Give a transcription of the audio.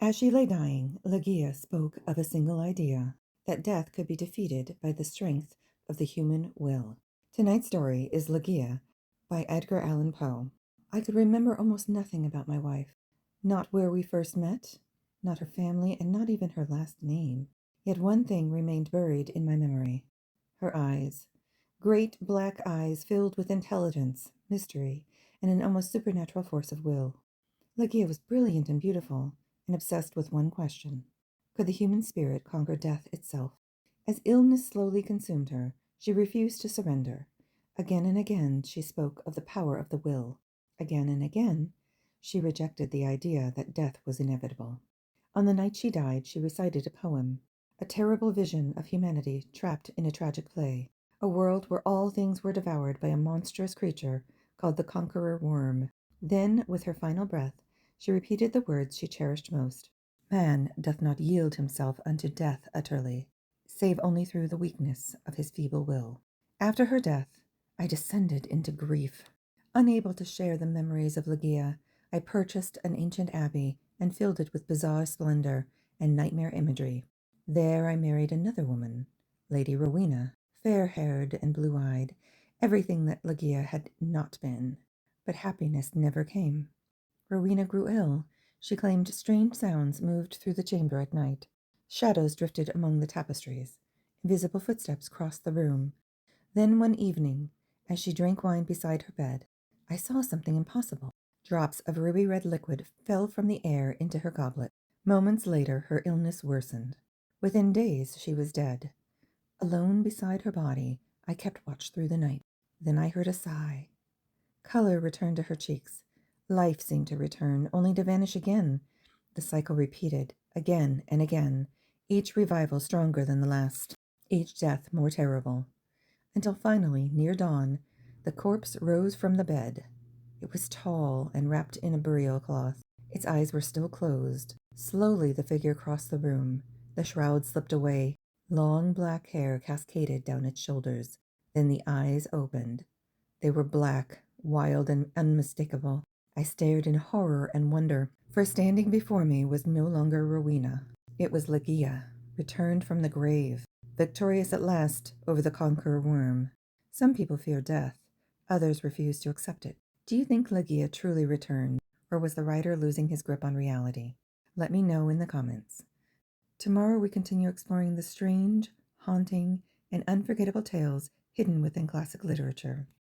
As she lay dying, Ligeia spoke of a single idea, that death could be defeated by the strength of the human will. Tonight's story is Ligeia by Edgar Allan Poe. I could remember almost nothing about my wife. Not where we first met, not her family, and not even her last name. Yet one thing remained buried in my memory. Her eyes. Great black eyes filled with intelligence, mystery, and an almost supernatural force of will. Ligeia was brilliant and beautiful, and obsessed with one question. Could the human spirit conquer death itself? As illness slowly consumed her, she refused to surrender. Again and again she spoke of the power of the will. Again and again she rejected the idea that death was inevitable. On the night she died, she recited a poem, a terrible vision of humanity trapped in a tragic play, a world where all things were devoured by a monstrous creature called the Conqueror Worm. Then, with her final breath, she repeated the words she cherished most. Man doth not yield himself unto death utterly, save only through the weakness of his feeble will. After her death, I descended into grief. Unable to share the memories of Ligeia, I purchased an ancient abbey and filled it with bizarre splendor and nightmare imagery. There I married another woman, Lady Rowena, fair-haired and blue-eyed, everything that Ligeia had not been. But happiness never came. Rowena grew ill. She claimed strange sounds moved through the chamber at night. Shadows drifted among the tapestries. Invisible footsteps crossed the room. Then one evening, as she drank wine beside her bed, I saw something impossible. Drops of ruby-red liquid fell from the air into her goblet. Moments later, her illness worsened. Within days, she was dead. Alone beside her body, I kept watch through the night. Then I heard a sigh. Color returned to her cheeks. Life seemed to return, only to vanish again. The cycle repeated, again and again, each revival stronger than the last, each death more terrible. Until finally, near dawn, the corpse rose from the bed. It was tall and wrapped in a burial cloth. Its eyes were still closed. Slowly the figure crossed the room. The shroud slipped away. Long black hair cascaded down its shoulders. Then the eyes opened. They were black, wild, and unmistakable. I stared in horror and wonder, for standing before me was no longer Rowena. It was Ligeia, returned from the grave, victorious at last over the Conqueror Worm. Some people fear death, others refuse to accept it. Do you think Ligeia truly returned, or was the writer losing his grip on reality? Let me know in the comments. Tomorrow we continue exploring the strange, haunting, and unforgettable tales hidden within classic literature.